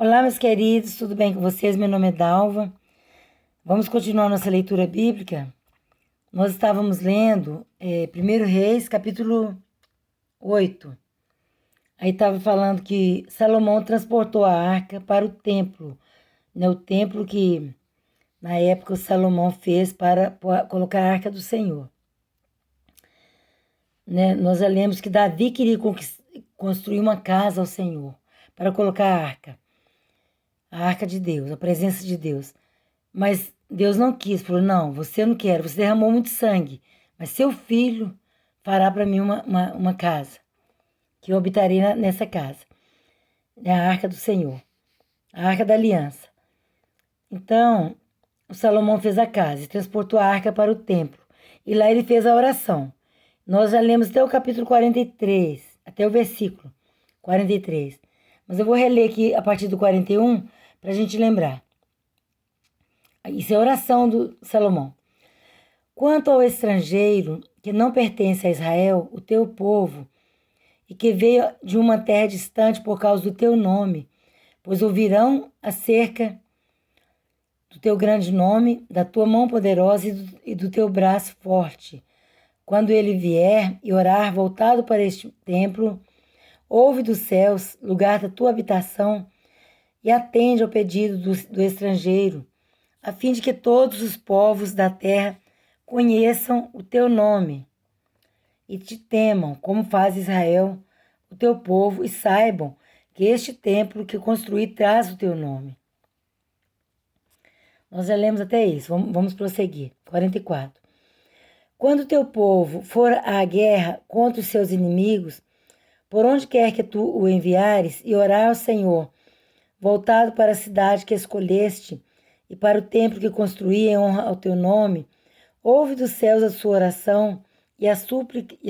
Olá, meus queridos, tudo bem com vocês? Meu nome é Dalva. Vamos continuar nossa leitura bíblica. Nós estávamos lendo 1 Reis, capítulo 8. Aí estava falando que Salomão transportou a arca para o templo, né? O templo que na época o Salomão fez para colocar a arca do Senhor. Né? Nós já lemos que Davi queria construir uma casa ao Senhor para colocar a arca de Deus, a presença de Deus. Mas Deus não quis, falou: não, você não quer, você derramou muito sangue, mas seu filho fará para mim uma casa, que eu habitarei nessa casa. É a arca do Senhor, a arca da aliança. Então, o Salomão fez a casa e transportou a arca para o templo. E lá ele fez a oração. Nós já lemos até o capítulo 43, até o versículo 43. Mas eu vou reler aqui a partir do 41 para a gente lembrar. Isso é a oração do Salomão. Quanto ao estrangeiro que não pertence a Israel, o teu povo, e que veio de uma terra distante por causa do teu nome, pois ouvirão acerca do teu grande nome, da tua mão poderosa e do teu braço forte. Quando ele vier e orar voltado para este templo, ouve dos céus, lugar da tua habitação, e atende ao pedido do estrangeiro, a fim de que todos os povos da terra conheçam o teu nome e te temam, como faz Israel, o teu povo, e saibam que este templo que construí traz o teu nome. Nós já lemos até isso, vamos prosseguir. 44. Quando o teu povo for à guerra contra os seus inimigos, por onde quer que tu o enviares, e orar ao Senhor, voltado para a cidade que escolheste e para o templo que construí em honra ao teu nome, ouve dos céus a sua oração e a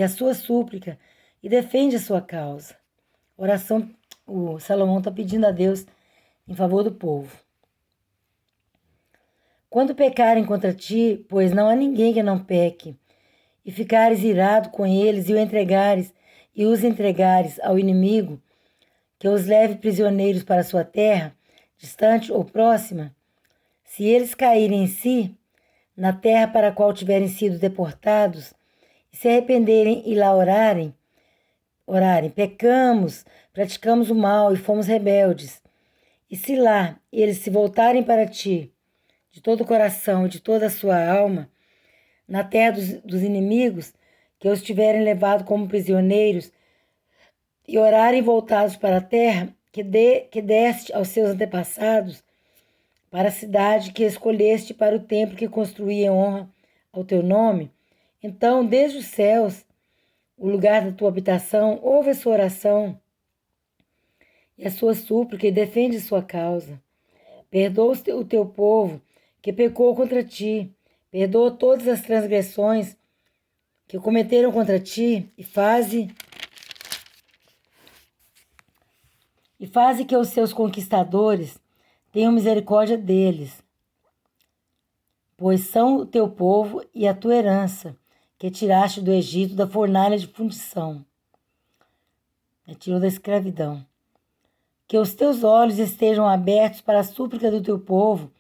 sua súplica e defende a sua causa. Oração, o Salomão está pedindo a Deus em favor do povo. Quando pecarem contra ti, pois não há ninguém que não peque, e ficares irado com eles e os entregares ao inimigo, que os leve prisioneiros para a sua terra, distante ou próxima, se eles caírem em si, na terra para a qual tiverem sido deportados, e se arrependerem e lá orarem, pecamos, praticamos o mal e fomos rebeldes. E se lá eles se voltarem para ti, de todo o coração e de toda a sua alma, na terra dos inimigos, que os tiverem levado como prisioneiros, e orarem voltados para a terra que deste aos seus antepassados, para a cidade que escolheste para o templo que construí em honra ao teu nome, então, desde os céus, o lugar da tua habitação, ouve a sua oração e a sua súplica e defende a sua causa. Perdoa o teu povo que pecou contra ti, perdoa todas as transgressões que cometeram contra ti e faze que os seus conquistadores tenham misericórdia deles, pois são o teu povo e a tua herança, que tiraste do Egito da fornalha de fundição, tirou da escravidão. Que os teus olhos estejam abertos para a súplica do teu povo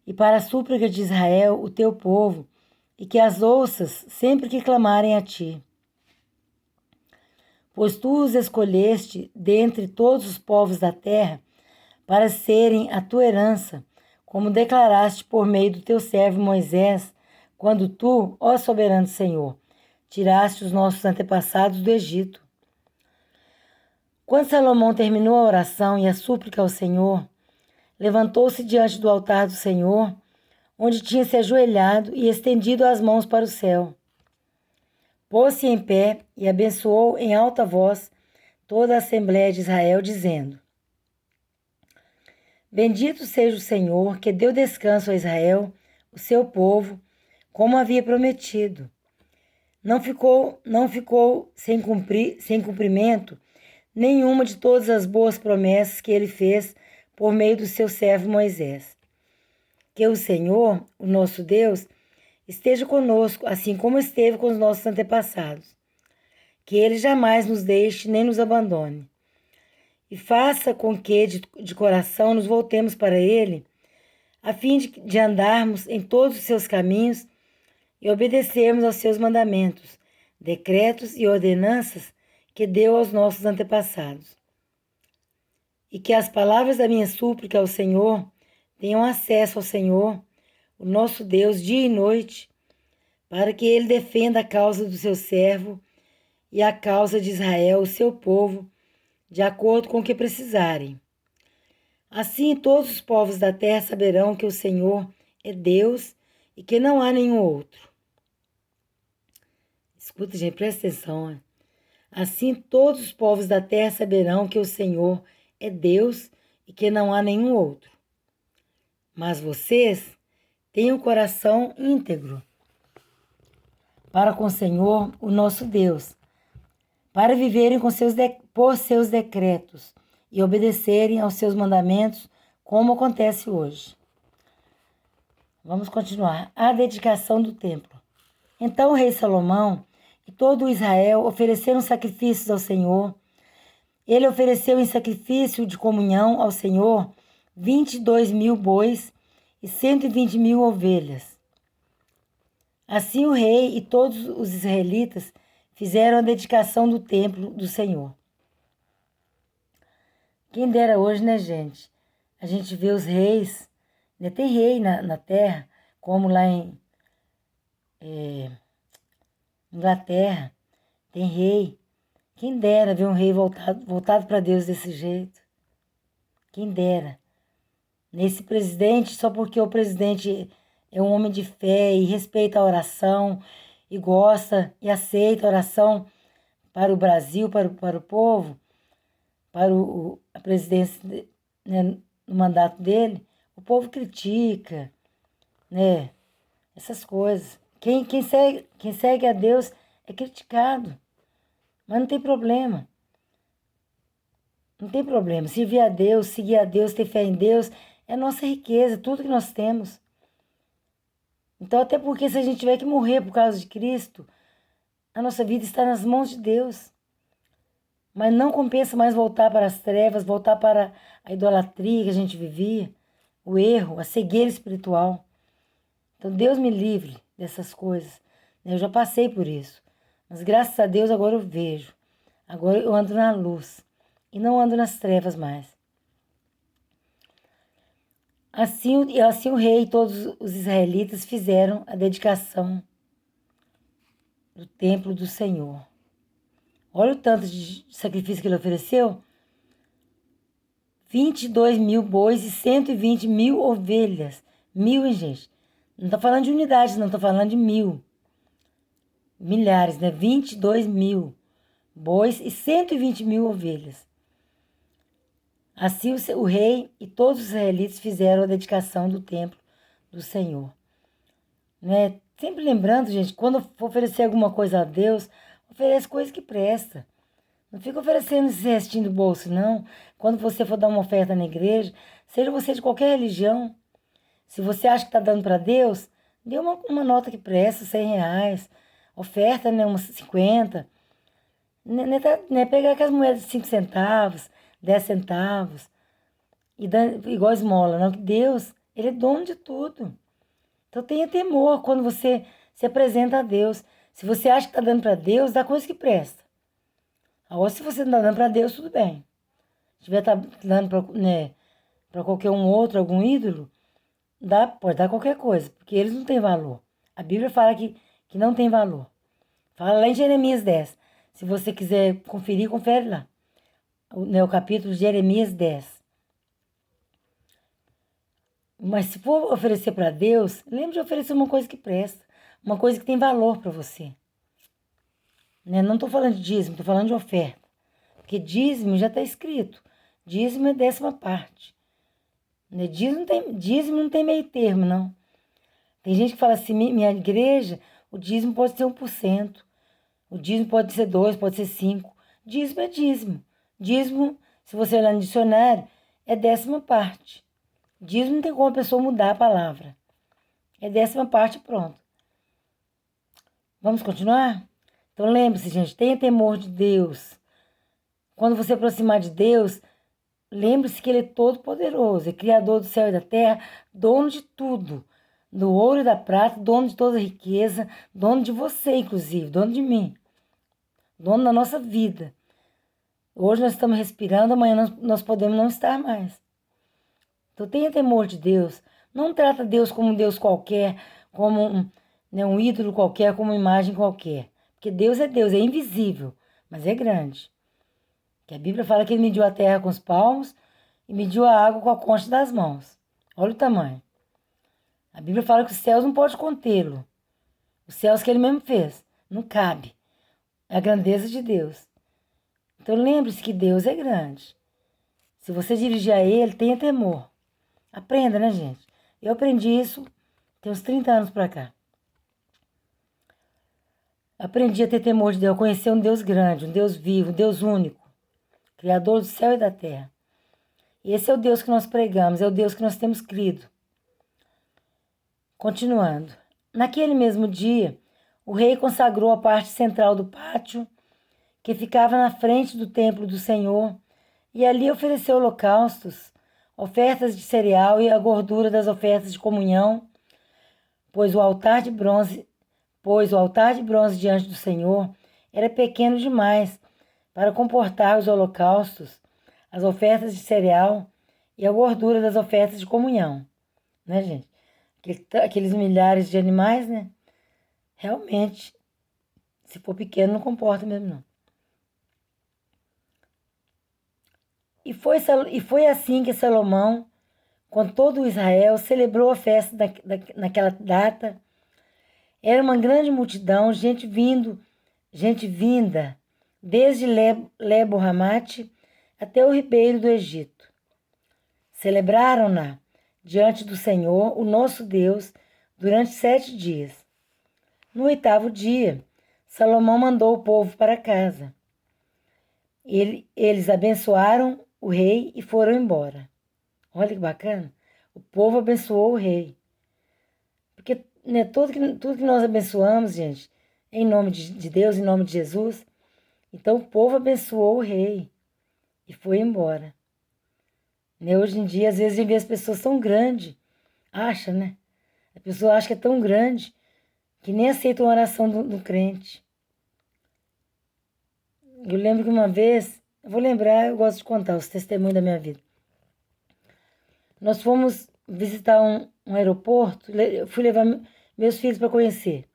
e para a súplica de Israel, o teu povo, e que as ouças sempre que clamarem a ti. Pois tu os escolheste dentre todos os povos da terra para serem a tua herança, como declaraste por meio do teu servo Moisés, quando tu, ó soberano Senhor, tiraste os nossos antepassados do Egito. Quando Salomão terminou a oração e a súplica ao Senhor, levantou-se diante do altar do Senhor, onde tinha se ajoelhado e estendido as mãos para o céu. Pôs-se em pé e abençoou em alta voz toda a Assembleia de Israel, dizendo: Bendito seja o Senhor, que deu descanso a Israel, o seu povo, como havia prometido. Não ficou sem cumprimento nenhuma de todas as boas promessas que ele fez por meio do seu servo Moisés. Que o Senhor, o nosso Deus, esteja conosco, assim como esteve com os nossos antepassados. Que ele jamais nos deixe nem nos abandone. e faça com que de coração nos voltemos para Ele, a fim de andarmos em todos os seus caminhos e obedecermos aos seus mandamentos, decretos e ordenanças que deu aos nossos antepassados. E que as palavras da minha súplica ao Senhor tenham acesso ao Senhor, o nosso Deus, dia e noite, para que Ele defenda a causa do seu servo e a causa de Israel, o seu povo, de acordo com o que precisarem. Assim todos os povos da terra saberão que o Senhor é Deus e que não há nenhum outro. Escuta, gente, presta atenção. Né? Assim todos os povos da terra saberão que o Senhor é Deus e que não há nenhum outro. Mas vocês têm um coração íntegro para com o Senhor, o nosso Deus, para viverem por seus decretos e obedecerem aos seus mandamentos, como acontece hoje. Vamos continuar. A dedicação do templo. Então o rei Salomão e todo Israel ofereceram sacrifícios ao Senhor. Ele ofereceu em sacrifício de comunhão ao Senhor 22.000 bois e 120.000 ovelhas. Assim o rei e todos os israelitas fizeram a dedicação do templo do Senhor. Quem dera hoje, né, gente? A gente vê os reis, né? Tem rei na terra, como lá em Inglaterra, tem rei. Quem dera ver um rei voltado para Deus desse jeito. Quem dera. Nesse presidente, só porque o presidente é um homem de fé e respeita a oração e gosta e aceita a oração para o Brasil, para o povo, para a presidência, né, no mandato dele, o povo critica, né, essas coisas. Quem segue a Deus é criticado, mas não tem problema. Não tem problema. Servir a Deus, seguir a Deus, ter fé em Deus é a nossa riqueza, tudo que nós temos. Então, até porque se a gente tiver que morrer por causa de Cristo, a nossa vida está nas mãos de Deus. Mas não compensa mais voltar para as trevas, voltar para a idolatria que a gente vivia, o erro, a cegueira espiritual. Então, Deus me livre dessas coisas. Eu já passei por isso. Mas graças a Deus agora eu vejo. Agora eu ando na luz e não ando nas trevas mais. Assim o rei e todos os israelitas fizeram a dedicação do templo do Senhor. Olha o tanto de sacrifício que ele ofereceu. 22.000 bois e 120.000 ovelhas. 1.000, hein, gente? Não está falando de unidades, não. Está falando de 1.000. Milhares, né? 22.000 bois e 120.000 ovelhas. Assim o rei e todos os israelitas fizeram a dedicação do templo do Senhor. Né? Sempre lembrando, gente, quando for oferecer alguma coisa a Deus, oferece coisa que presta. Não fica oferecendo esse restinho do bolso, não. Quando você for dar uma oferta na igreja, seja você de qualquer religião, se você acha que está dando para Deus, dê uma nota que presta, R$ 100. Oferta, né, uns 50. Né, pegar aquelas moedas de 5 centavos, 10 centavos, e igual esmola, não. Que Deus, Ele é dono de tudo. Então tenha temor quando você se apresenta a Deus. Se você acha que está dando para Deus, dá coisa que presta. Agora, se você não está dando para Deus, tudo bem. Se estiver dando para qualquer um outro, algum ídolo, pode dar qualquer coisa, porque eles não têm valor. A Bíblia fala que não tem valor. Fala lá em Jeremias 10. Se você quiser conferir, confere lá. O capítulo de Jeremias 10. Mas se for oferecer para Deus, lembre de oferecer uma coisa que presta. Uma coisa que tem valor para você. Né? Não estou falando de dízimo, estou falando de oferta. Porque dízimo já está escrito. Dízimo é 10ª parte. Né? Dízimo não tem meio termo, não. Tem gente que fala assim, minha igreja, o dízimo pode ser 1%. O dízimo pode ser 2%, pode ser 5%. Dízimo é dízimo. Dízimo, se você olhar no dicionário, é 10ª parte. Dízimo não tem como a pessoa mudar a palavra. É 10ª parte, pronto. Vamos continuar? Então lembre-se, gente, tenha temor de Deus. Quando você aproximar de Deus, lembre-se que Ele é todo-poderoso, é Criador do céu e da terra, dono de tudo, do ouro e da prata, dono de toda a riqueza, dono de você, inclusive, dono de mim, dono da nossa vida. Hoje nós estamos respirando, amanhã nós podemos não estar mais. Então tenha temor de Deus. Não trata Deus como um Deus qualquer, como um ídolo qualquer, como uma imagem qualquer. Porque Deus, é invisível, mas é grande. Que a Bíblia fala que Ele mediu a terra com os palmos e mediu a água com a concha das mãos. Olha o tamanho. A Bíblia fala que os céus não podem contê-lo. Os céus que Ele mesmo fez. Não cabe. É a grandeza de Deus. Então lembre-se que Deus é grande. Se você dirigir a Ele, tenha temor. Aprenda, né, gente? Eu aprendi isso tem uns 30 anos pra cá. Aprendi a ter temor de Deus, a conhecer um Deus grande, um Deus vivo, um Deus único, Criador do céu e da terra. E esse é o Deus que nós pregamos, é o Deus que nós temos crido. Continuando. Naquele mesmo dia, o rei consagrou a parte central do pátio, que ficava na frente do templo do Senhor, e ali ofereceu holocaustos, ofertas de cereal e a gordura das ofertas de comunhão, pois o altar de bronze diante do Senhor era pequeno demais para comportar os holocaustos, as ofertas de cereal e a gordura das ofertas de comunhão. Né, gente? Aqueles milhares de animais, né? Realmente, se for pequeno, não comporta mesmo, não. E foi assim que Salomão, com todo Israel, celebrou a festa naquela data. Era uma grande multidão, gente vinda, desde Lebo-Ramate até o ribeiro do Egito. Celebraram-na diante do Senhor, o nosso Deus, durante 7 dias. No 8º dia, Salomão mandou o povo para casa. Eles abençoaram o rei e foram embora. Olha que bacana. O povo abençoou o rei. Porque, né, tudo que nós abençoamos, gente, em nome de Deus, em nome de Jesus. Então o povo abençoou o rei e foi embora. Né, hoje em dia, às vezes, a gente vê as pessoas tão grandes. Acha, né? A pessoa acha que é tão grande que nem aceita uma oração do crente. Eu lembro que uma vez, eu vou lembrar, eu gosto de contar os testemunhos da minha vida. Nós fomos visitar um aeroporto, eu fui levar meus filhos para conhecer.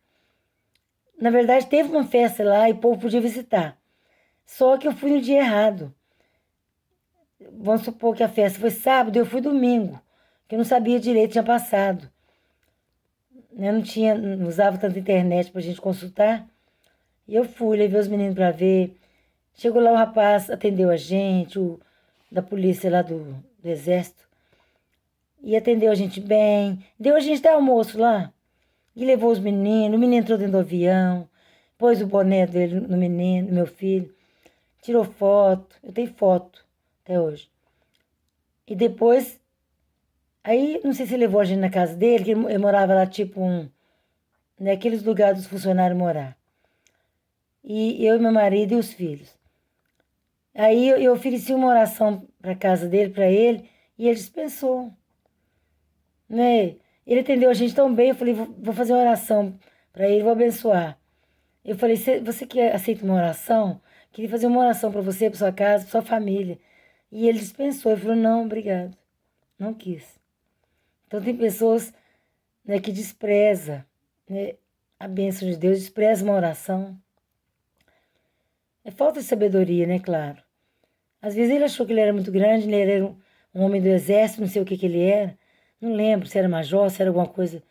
Na verdade, teve uma festa lá e o povo podia visitar. Só que eu fui no dia errado. Vamos supor que a festa foi sábado, eu fui domingo, que eu não sabia direito, tinha passado. Eu não usava tanta internet pra gente consultar. E eu fui, levei os meninos para ver. Chegou lá, o rapaz atendeu a gente, da polícia lá do exército. E atendeu a gente bem. Deu a gente até almoço lá. E levou os meninos. O menino entrou dentro do avião. Pôs o boné dele no menino, no meu filho. Tirou foto. Eu tenho foto até hoje. E depois... Aí, não sei se ele levou a gente na casa dele, que ele morava lá tipo naqueles lugares dos funcionários morar. E eu e meu marido e os filhos. Aí eu ofereci uma oração para casa dele, para ele, e ele dispensou. Né? Ele atendeu a gente tão bem, eu falei, vou fazer uma oração para ele, vou abençoar. Eu falei, você que aceita uma oração? Queria fazer uma oração para você, para sua casa, para sua família. E ele dispensou, ele falou, não, obrigado. Não quis. Então tem pessoas, né, que desprezam, né, a bênção de Deus, desprezam uma oração. É falta de sabedoria, né, claro. Às vezes ele achou que ele era muito grande, ele era um homem do exército, não sei o que ele era. Não lembro se era major, se era alguma coisa,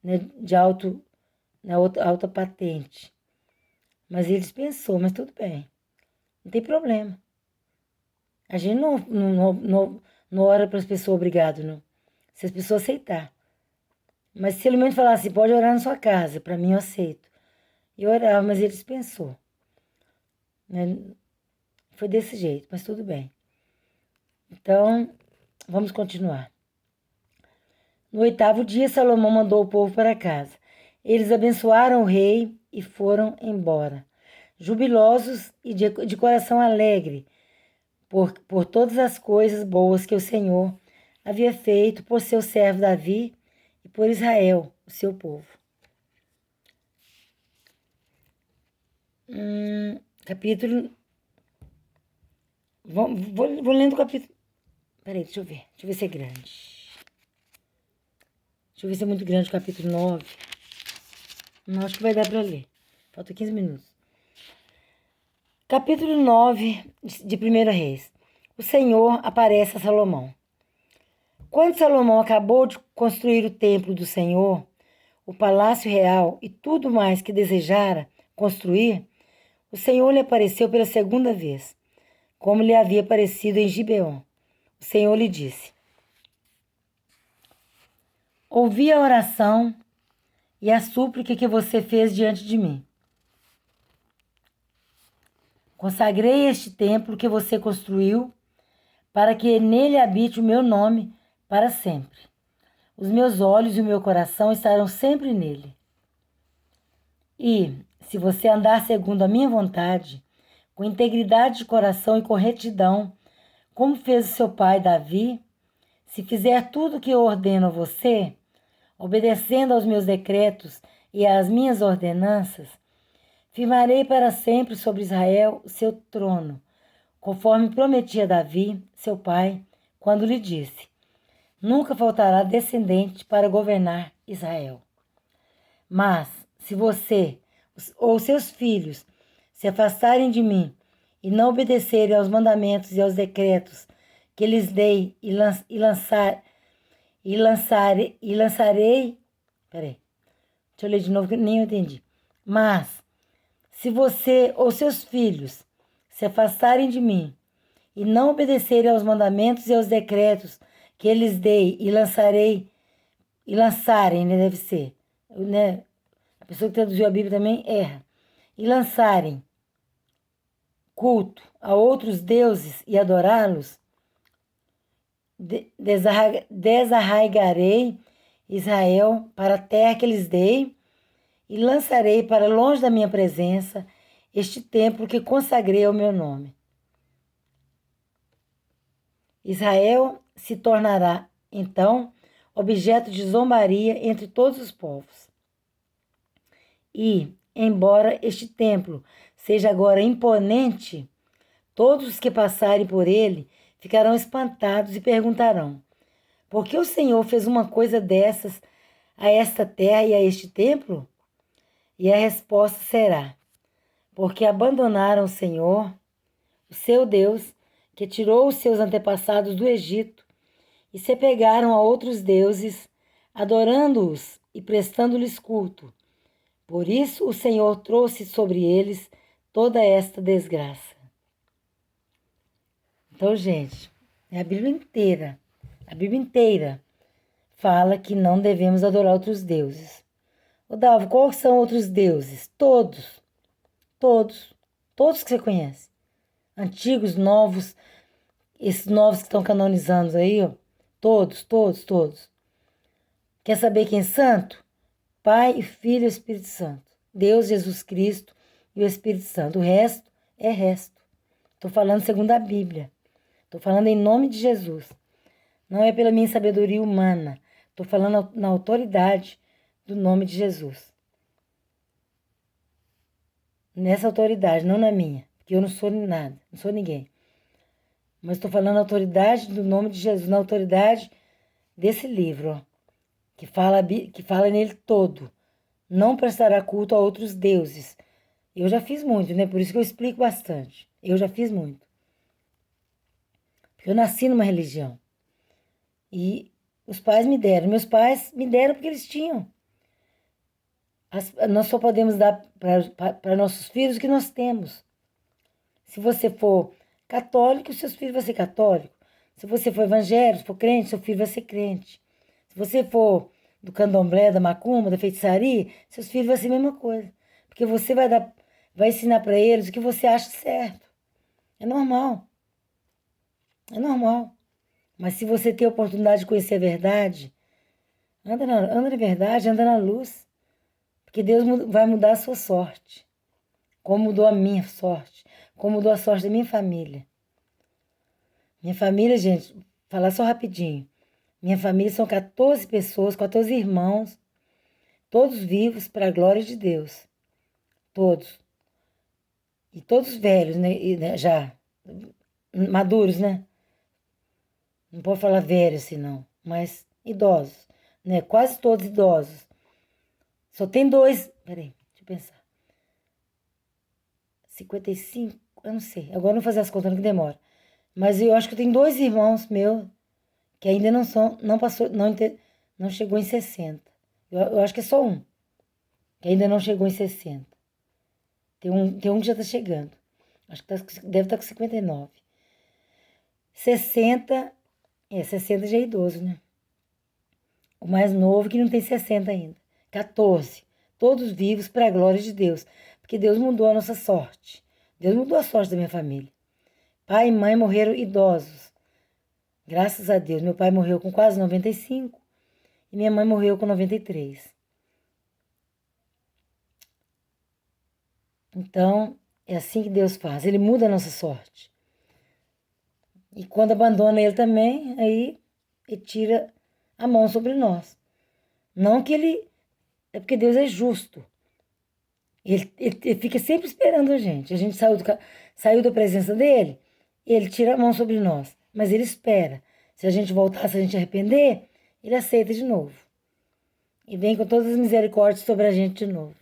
né, de alta patente. Mas ele dispensou, mas tudo bem. Não tem problema. A gente não ora para as pessoas obrigado, não. Se as pessoas aceitar. Mas se ele mesmo falar assim, pode orar na sua casa, para mim eu aceito. E eu orava, mas ele dispensou. Né? Foi desse jeito, mas tudo bem. Então, vamos continuar. No 8º dia, Salomão mandou o povo para casa. Eles abençoaram o rei e foram embora, jubilosos e de coração alegre, por todas as coisas boas que o Senhor havia feito por seu servo Davi e por Israel, o seu povo. Capítulo. Vou lendo o capítulo. Peraí, deixa eu ver. Deixa eu ver se é grande. Deixa eu ver se é muito grande o capítulo 9. Não, acho que vai dar para ler. Falta 15 minutos. Capítulo 9 de 1 Reis. O Senhor aparece a Salomão. Quando Salomão acabou de construir o templo do Senhor, o palácio real e tudo mais que desejara construir, o Senhor lhe apareceu pela segunda vez, como lhe havia aparecido em Gibeon. O Senhor lhe disse: ouvi a oração e a súplica que você fez diante de mim. Consagrei este templo que você construiu para que nele habite o meu nome para sempre. Os meus olhos e o meu coração estarão sempre nele. E, se você andar segundo a minha vontade, com integridade de coração e com retidão, como fez o seu pai Davi, se fizer tudo o que eu ordeno a você, obedecendo aos meus decretos e às minhas ordenanças, firmarei para sempre sobre Israel o seu trono, conforme prometi a Davi, seu pai, quando lhe disse: nunca faltará descendente para governar Israel. Mas, se você ou seus filhos se afastarem de mim e não obedecerem aos mandamentos e aos decretos que lhes dei lançarei. Peraí, deixa eu ler de novo que nem eu entendi. Mas, se você ou seus filhos se afastarem de mim e não obedecerem aos mandamentos e aos decretos que eles dei lançarem, né, deve ser, né? A pessoa que traduziu a Bíblia também erra. E lançarem culto a outros deuses e adorá-los, desarraigarei Israel para a terra que lhes dei e lançarei para longe da minha presença este templo que consagrei ao meu nome. Israel se tornará, então, objeto de zombaria entre todos os povos. E, embora este templo seja agora imponente, todos os que passarem por ele ficarão espantados e perguntarão: por que o Senhor fez uma coisa dessas a esta terra e a este templo? E a resposta será: porque abandonaram o Senhor, o seu Deus, que tirou os seus antepassados do Egito, e se apegaram a outros deuses, adorando-os e prestando-lhes culto. Por isso o Senhor trouxe sobre eles toda esta desgraça. Então, gente, a Bíblia inteira fala que não devemos adorar outros deuses. Ô, Dalvo, quais são outros deuses? Todos que você conhece. Antigos, novos, esses novos que estão canonizando aí, ó. Todos. Quer saber quem é santo? Pai, Filho e Espírito Santo. Deus, Jesus Cristo e o Espírito Santo. O resto é resto. Estou falando segundo a Bíblia. Estou falando em nome de Jesus. Não é pela minha sabedoria humana. Estou falando na autoridade do nome de Jesus. Nessa autoridade, não na minha. Porque eu não sou nada, não sou ninguém. Mas estou falando na autoridade do nome de Jesus, na autoridade desse livro, ó, que fala nele todo. Não prestará culto a outros deuses. Eu já fiz muito, né? Por isso que eu explico bastante. Eu já fiz muito. Porque eu nasci numa religião. E os pais me deram. Meus pais me deram porque eles tinham. Nós só podemos dar para nossos filhos o que nós temos. Se você for católico, seus filhos vão ser católicos. Se você for evangélico, se for crente, seu filho vai ser crente. Se você for do candomblé, da macumba, da feitiçaria, seus filhos vão ser a mesma coisa. Porque você vai ensinar para eles o que você acha certo. É normal. É normal. Mas se você tem a oportunidade de conhecer a verdade, anda na verdade, anda na luz. Porque Deus vai mudar a sua sorte. Como mudou a minha sorte. Como mudou a sorte da minha família. Minha família, gente, falar só rapidinho. Minha família são 14 pessoas, 14 irmãos, todos vivos para a glória de Deus. Todos. E todos velhos, né? Né, já maduros, né? Não pode falar velhos assim, não. Mas idosos, né? Quase todos idosos. Só tem dois. Peraí, deixa eu pensar. 55, eu não sei. Agora eu vou fazer as contas, não que demora. Mas eu acho que eu tenho dois irmãos meus que ainda não são, não passou, não chegou em 60. Eu acho que é só um, que ainda não chegou em 60. Tem um que já tá chegando. Acho que deve estar com 59. 60, 60 já é idoso, né? O mais novo que não tem 60 ainda. 14. Todos vivos para a glória de Deus. Porque Deus mudou a nossa sorte. Deus mudou a sorte da minha família. Pai e mãe morreram idosos. Graças a Deus. Meu pai morreu com quase 95 e minha mãe morreu com 93. Então, é assim que Deus faz. Ele muda a nossa sorte. E quando abandona ele também, aí ele tira a mão sobre nós. Não que ele. É porque Deus é justo. Ele fica sempre esperando a gente. A gente saiu da presença dele, ele tira a mão sobre nós. Mas ele espera. Se a gente voltar, se a gente arrepender, ele aceita de novo. E vem com todas as misericórdias sobre a gente de novo.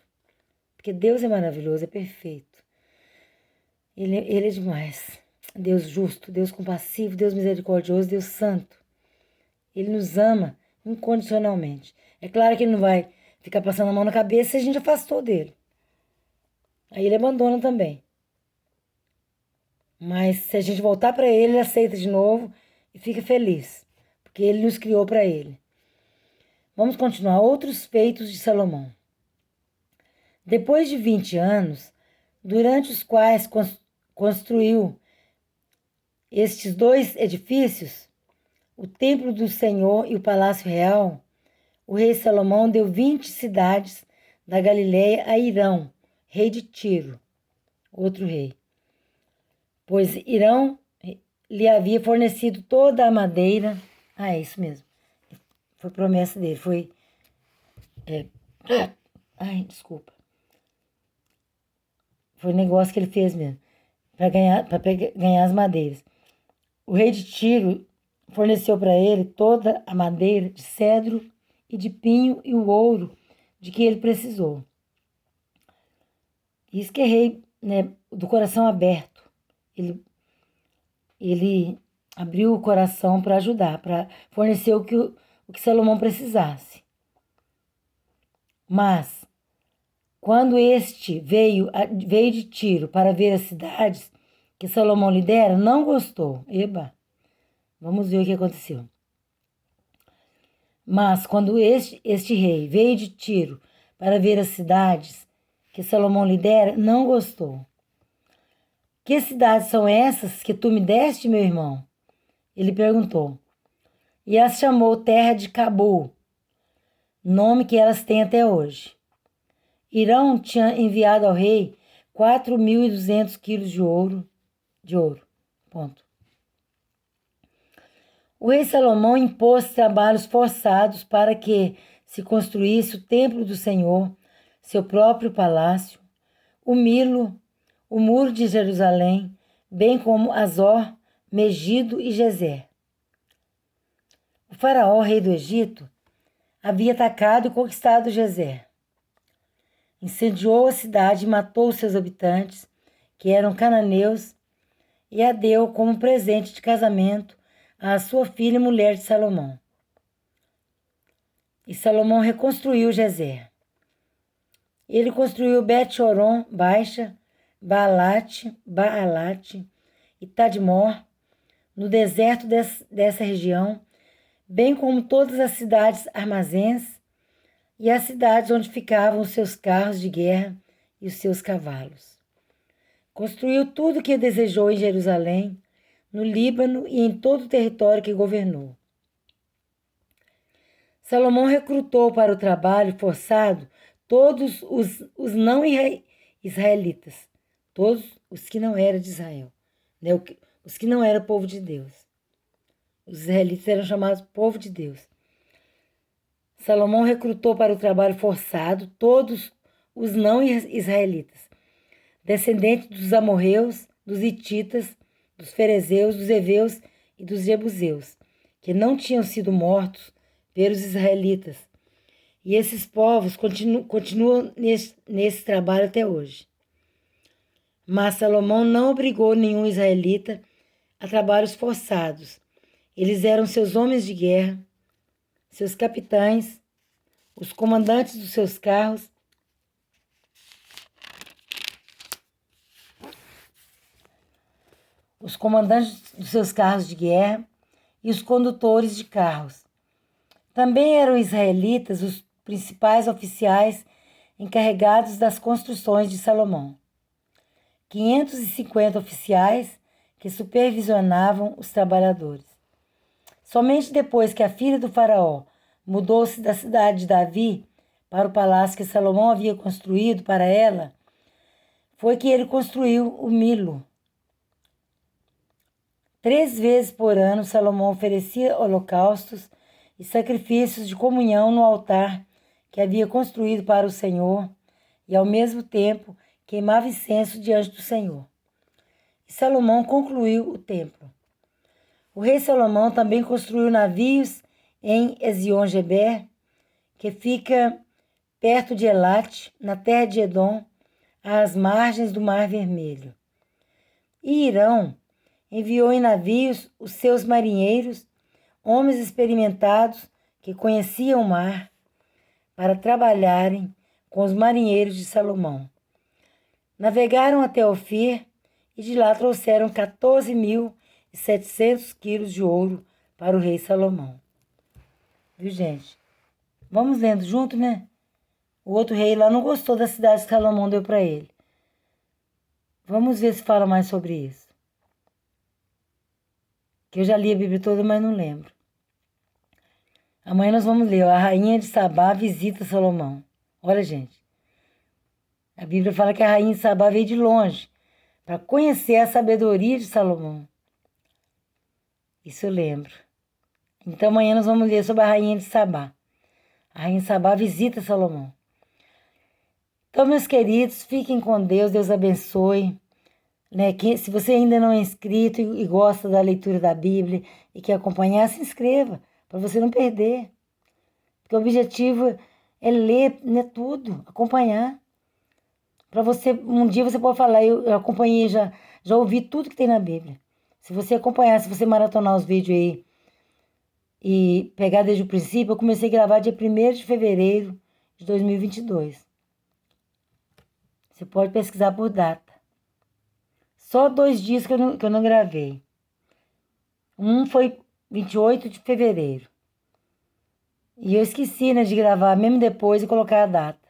Porque Deus é maravilhoso, é perfeito. Ele é demais. Deus justo, Deus compassivo, Deus misericordioso, Deus santo. Ele nos ama incondicionalmente. É claro que ele não vai ficar passando a mão na cabeça se a gente afastou dele. Aí ele abandona também. Mas se a gente voltar para ele, ele aceita de novo e fica feliz, porque ele nos criou para ele. Vamos continuar. Outros feitos de Salomão. Depois de 20 anos, durante os quais construiu estes dois edifícios, o templo do Senhor e o palácio real, o rei Salomão deu 20 cidades da Galileia a Irão, rei de Tiro, outro rei. Pois Irão lhe havia fornecido toda a madeira. Ah, é isso mesmo. Foi promessa dele. Foi. Ai, desculpa. Foi negócio que ele fez mesmo. Para ganhar as madeiras. O rei de Tiro forneceu para ele toda a madeira de cedro e de pinho e o ouro de que ele precisou. Isso que é rei, né, do coração aberto. Ele abriu o coração para ajudar, para fornecer o que Salomão precisasse. Mas, quando este veio de Tiro para ver as cidades que Salomão lhe dera, não gostou. Eba, vamos ver o que aconteceu. Mas, quando este rei veio de Tiro para ver as cidades que Salomão lhe dera, não gostou. Que cidades são essas que tu me deste, meu irmão? Ele perguntou. E as chamou terra de Cabul, nome que elas têm até hoje. Irão tinha enviado ao rei 4.200 quilos de ouro. Ponto. O rei Salomão impôs trabalhos forçados para que se construísse o templo do Senhor, seu próprio palácio, o muro de Jerusalém, bem como Azor, Megido e Gezer. O faraó, rei do Egito, havia atacado e conquistado Gezer. Incendiou a cidade e matou seus habitantes, que eram cananeus, e a deu como presente de casamento à sua filha e mulher de Salomão. E Salomão reconstruiu Gezer. Ele construiu Bet-Horon Baixa, Baalate e Tadmor, no deserto dessa região, bem como todas as cidades armazéns e as cidades onde ficavam os seus carros de guerra e os seus cavalos. Construiu tudo o que desejou em Jerusalém, no Líbano e em todo o território que governou. Salomão recrutou para o trabalho forçado todos os não israelitas, todos os que não eram de Israel, né? Os que não eram povo de Deus. Os israelitas eram chamados povo de Deus. Salomão recrutou para o trabalho forçado todos os não israelitas, descendentes dos amorreus, dos hititas, dos ferezeus, dos heveus e dos jebuseus, que não tinham sido mortos pelos israelitas. E esses povos continuam nesse trabalho até hoje. Mas Salomão não obrigou nenhum israelita a trabalhos forçados. Eles eram seus homens de guerra, seus capitães, os comandantes dos seus carros, de guerra e os condutores de carros. Também eram israelitas os principais oficiais encarregados das construções de Salomão. 550 oficiais que supervisionavam os trabalhadores. Somente depois que a filha do faraó mudou-se da cidade de Davi para o palácio que Salomão havia construído para ela, foi que ele construiu o Milo. 3 vezes por ano, Salomão oferecia holocaustos e sacrifícios de comunhão no altar que havia construído para o Senhor e, ao mesmo tempo, queimava incenso diante do Senhor. E Salomão concluiu o templo. O rei Salomão também construiu navios em Ezion-Geber, que fica perto de Elate, na terra de Edom, às margens do Mar Vermelho. E Irão enviou em navios os seus marinheiros, homens experimentados que conheciam o mar, para trabalharem com os marinheiros de Salomão. Navegaram até Ofir e de lá trouxeram 14.700 quilos de ouro para o rei Salomão. Viu, gente? Vamos lendo junto, né? O outro rei lá não gostou da cidade que Salomão deu para ele. Vamos ver se fala mais sobre isso. Que eu já li a Bíblia toda, mas não lembro. Amanhã nós vamos ler. A rainha de Sabá visita Salomão. Olha, gente. A Bíblia fala que a rainha de Sabá veio de longe para conhecer a sabedoria de Salomão. Isso eu lembro. Então amanhã nós vamos ler sobre a rainha de Sabá. A rainha de Sabá visita Salomão. Então, meus queridos, fiquem com Deus. Deus abençoe. Né? Se você ainda não é inscrito e gosta da leitura da Bíblia e quer acompanhar, se inscreva, para você não perder. Porque o objetivo é ler, né, tudo, acompanhar. Para você, um dia você pode falar, eu acompanhei, já ouvi tudo que tem na Bíblia. Se você acompanhar, se você maratonar os vídeos aí e pegar desde o princípio, eu comecei a gravar dia 1º de fevereiro de 2022. Você pode pesquisar por data. Só 2 dias que eu não gravei. Um foi 28 de fevereiro. E eu esqueci, né, de gravar mesmo depois e colocar a data.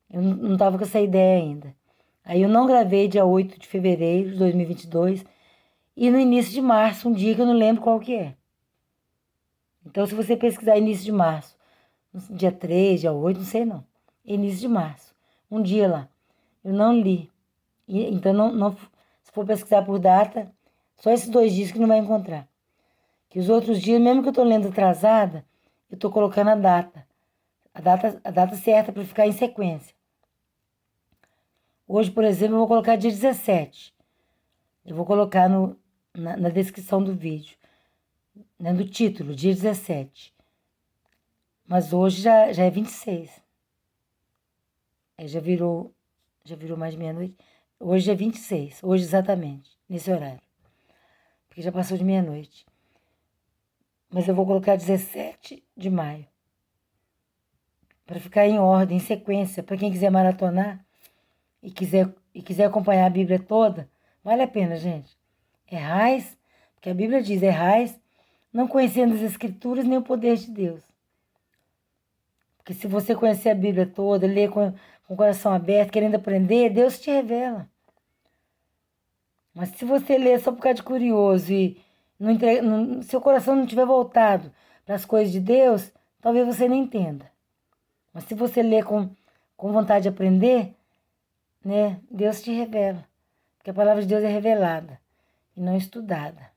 Eu não estava com essa ideia ainda. Aí eu não gravei dia 8 de fevereiro de 2022 e no início de março, um dia que eu não lembro qual que é. Então, se você pesquisar início de março, dia 3, dia 8, não sei não. Início de março. Um dia lá. Eu não li. Então, se for pesquisar por data, só esses 2 dias que não vai encontrar. Que os outros dias, mesmo que eu estou lendo atrasada, eu estou colocando a data. A data certa para ficar em sequência. Hoje, por exemplo, eu vou colocar dia 17. Eu vou colocar na descrição do vídeo, né, do título, dia 17. Mas hoje já é 26. Já virou mais de meia-noite. Hoje é 26, hoje exatamente, nesse horário. Porque já passou de meia-noite. Mas eu vou colocar 17 de maio. Para ficar em ordem, em sequência, para quem quiser maratonar e quiser acompanhar a Bíblia toda, vale a pena, gente. Errais, porque a Bíblia diz, errais, não conhecendo as Escrituras nem o poder de Deus. Porque se você conhecer a Bíblia toda, ler com o coração aberto, querendo aprender, Deus te revela. Mas se você ler só por causa de curioso e seu coração não estiver voltado para as coisas de Deus, talvez você não entenda. Mas se você ler com vontade de aprender, né, Deus te revela. Porque a palavra de Deus é revelada e não estudada.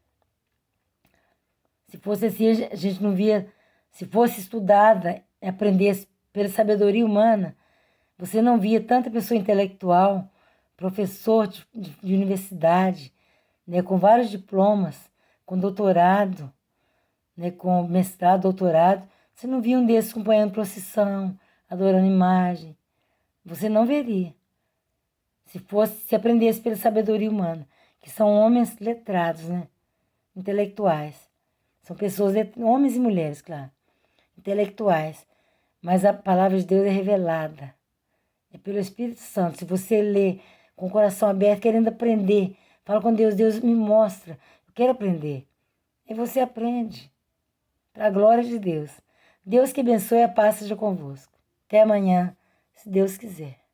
Se fosse assim, a gente não via. Se fosse estudada, aprendesse pela sabedoria humana, você não via tanta pessoa intelectual, professor de universidade, né, com vários diplomas, com doutorado, né, com mestrado, doutorado. Você não via um desses acompanhando procissão, adorando imagem. Você não veria. Se aprendesse pela sabedoria humana, que são homens letrados, né? Intelectuais. São pessoas, homens e mulheres, claro, intelectuais. Mas a palavra de Deus é revelada. É pelo Espírito Santo. Se você lê com o coração aberto, querendo aprender, fala com Deus, Deus me mostra, eu quero aprender. E você aprende. Para a glória de Deus. Deus que abençoe, a paz seja convosco. Até amanhã, se Deus quiser.